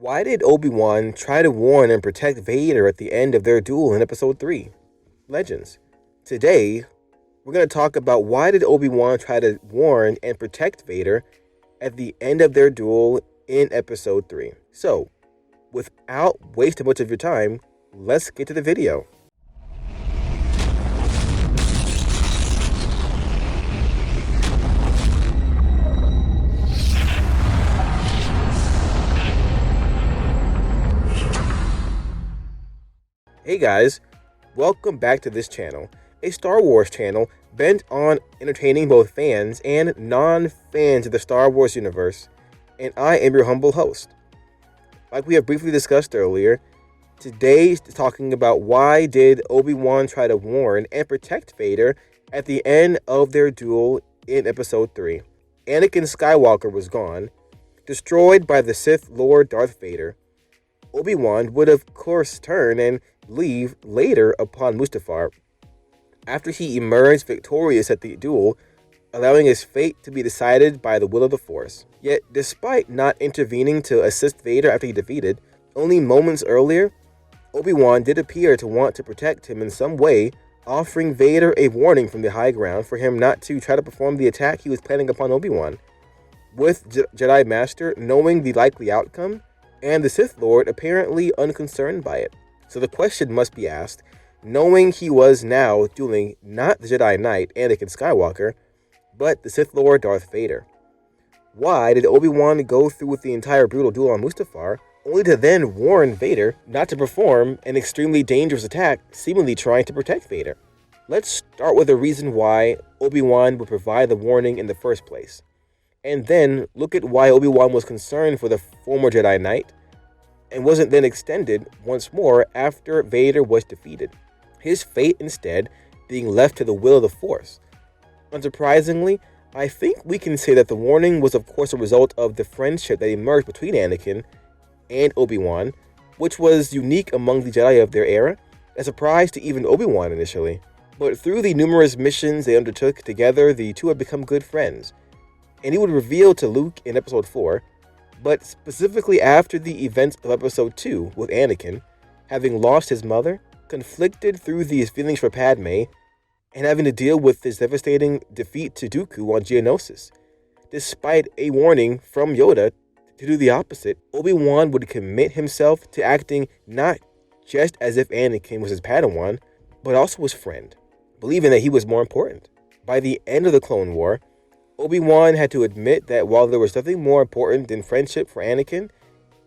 Why did Obi-Wan try to warn and protect Vader at the end of their duel in Episode 3? Legends. Today, we're going to talk about why did Obi-Wan try to warn and protect Vader at the end of their duel in Episode 3. So, without wasting much of your time, let's get to the video. Hey guys, welcome back to this channel, a Star Wars channel bent on entertaining both fans and non-fans of the Star Wars universe, and I am your humble host. Like we have briefly discussed earlier, today is talking about why did Obi-Wan try to warn and protect Vader at the end of their duel in Episode 3. Anakin Skywalker was gone, destroyed by the Sith Lord Darth Vader. Obi-Wan would of course turn and leave later upon Mustafar, after he emerged victorious at the duel, allowing his fate to be decided by the will of the Force. Yet, despite not intervening to assist Vader after he defeated, only moments earlier, Obi-Wan did appear to want to protect him in some way, offering Vader a warning from the high ground for him not to try to perform the attack he was planning upon Obi-Wan. With Jedi Master knowing the likely outcome, and the Sith Lord apparently unconcerned by it. So the question must be asked, knowing he was now dueling not the Jedi Knight Anakin Skywalker, but the Sith Lord Darth Vader. Why did Obi-Wan go through with the entire brutal duel on Mustafar, only to then warn Vader not to perform an extremely dangerous attack, seemingly trying to protect Vader? Let's start with the reason why Obi-Wan would provide the warning in the first place, and then look at why Obi-Wan was concerned for the former Jedi Knight, and wasn't then extended once more after Vader was defeated, his fate instead being left to the will of the Force. Unsurprisingly, I think we can say that the warning was of course a result of the friendship that emerged between Anakin and Obi-Wan, which was unique among the Jedi of their era, a surprise to even Obi-Wan initially. But through the numerous missions they undertook together, the two had become good friends, and he would reveal to Luke in Episode 4, but specifically after the events of Episode 2 with Anakin, having lost his mother, conflicted through his feelings for Padme, and having to deal with his devastating defeat to Dooku on Geonosis. Despite a warning from Yoda to do the opposite, Obi-Wan would commit himself to acting not just as if Anakin was his Padawan, but also his friend, believing that he was more important. By the end of the Clone War, Obi-Wan had to admit that while there was nothing more important than friendship for Anakin,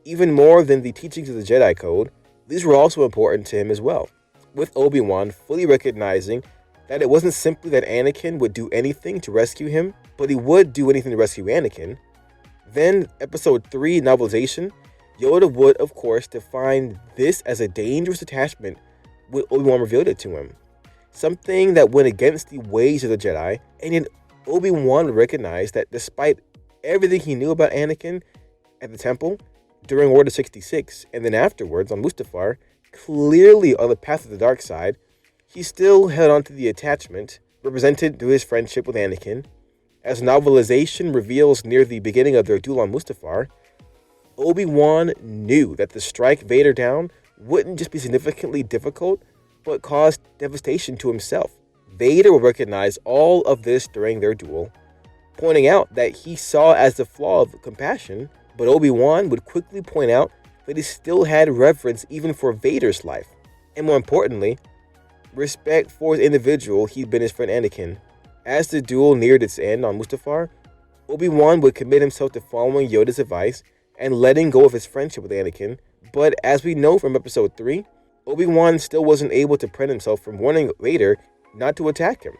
even more than the teachings of the Jedi Code, these were also important to him as well, with Obi-Wan fully recognizing that it wasn't simply that Anakin would do anything to rescue him, but he would do anything to rescue Anakin. Then, Episode 3 novelization, Yoda would, of course, define this as a dangerous attachment when Obi-Wan revealed it to him. Something that went against the ways of the Jedi, and yet Obi-Wan recognized that despite everything he knew about Anakin at the temple, during Order 66, and then afterwards on Mustafar, clearly on the path of the dark side, he still held on to the attachment represented through his friendship with Anakin. As novelization reveals near the beginning of their duel on Mustafar, Obi-Wan knew that to strike Vader down wouldn't just be significantly difficult, but cause devastation to himself. Vader would recognize all of this during their duel, pointing out that he saw as the flaw of compassion, but Obi-Wan would quickly point out that he still had reverence even for Vader's life, and more importantly, respect for his individual he'd been his friend Anakin. As the duel neared its end on Mustafar, Obi-Wan would commit himself to following Yoda's advice and letting go of his friendship with Anakin, but as we know from Episode 3, Obi-Wan still wasn't able to prevent himself from warning Vader not to attack him.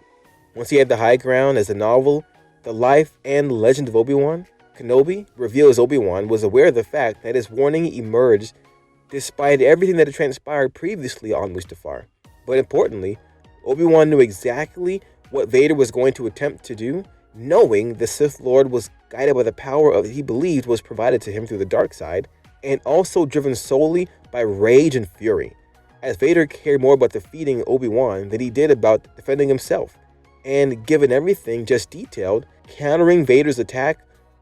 Once he had the high ground, as the novel The Life and Legend of Obi-Wan Kenobi reveals, Obi-Wan was aware of the fact that his warning emerged despite everything that had transpired previously on Mustafar. But importantly, Obi-Wan knew exactly what Vader was going to attempt to do, knowing the Sith Lord was guided by the power of he believed was provided to him through the dark side, and also driven solely by rage and fury, as Vader cared more about defeating Obi-Wan than he did about defending himself. And given everything just detailed, countering Vader's attack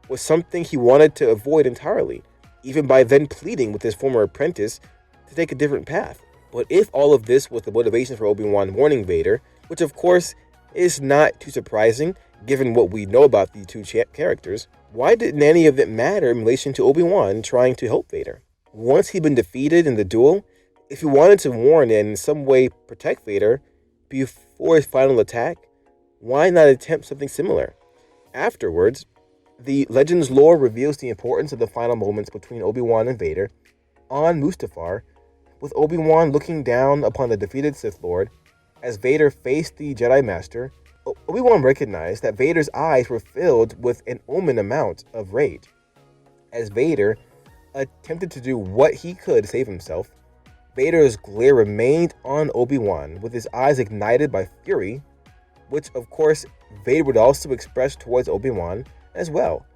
was something he wanted to avoid entirely, even by then pleading with his former apprentice to take a different path. But if all of this was the motivation for Obi-Wan warning Vader, which of course is not too surprising given what we know about the two characters, why didn't any of it matter in relation to Obi-Wan trying to help Vader? Once he'd been defeated in the duel, if he wanted to warn and in some way protect Vader before his final attack, why not attempt something similar? Afterwards, the Legends lore reveals the importance of the final moments between Obi-Wan and Vader on Mustafar, with Obi-Wan looking down upon the defeated Sith Lord as Vader faced the Jedi Master. Obi-Wan recognized that Vader's eyes were filled with an omen amount of rage. As Vader attempted to do what he could to save himself, Vader's glare remained on Obi-Wan, with his eyes ignited by fury, which of course Vader would also express towards Obi-Wan as well.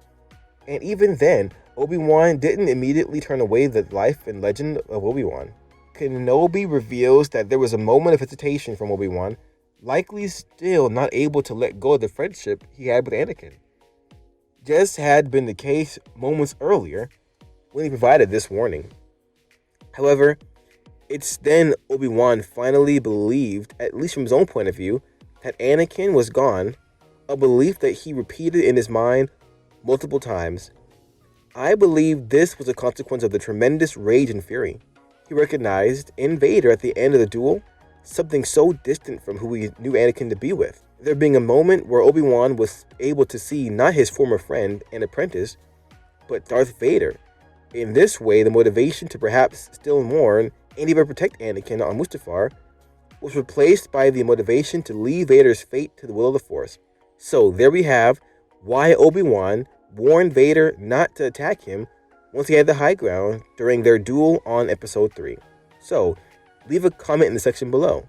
And even then, Obi-Wan didn't immediately turn away the life and legend of Obi-Wan. Kenobi reveals that there was a moment of hesitation from Obi-Wan, likely still not able to let go of the friendship he had with Anakin. Just had been the case moments earlier when he provided this warning. However, it's then Obi-Wan finally believed, at least from his own point of view, that Anakin was gone, a belief that he repeated in his mind multiple times. I believe this was a consequence of the tremendous rage and fury. He recognized in Vader at the end of the duel something so distant from who he knew Anakin to be with. There being a moment where Obi-Wan was able to see not his former friend and apprentice, but Darth Vader. In this way, the motivation to perhaps still mourn and even protect Anakin on Mustafar was replaced by the motivation to leave Vader's fate to the will of the Force. So there we have why Obi-Wan warned Vader not to attack him once he had the high ground during their duel on Episode 3. So leave a comment in the section below.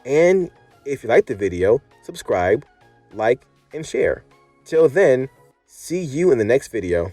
And if you liked the video, subscribe, like, and share. Till then, see you in the next video.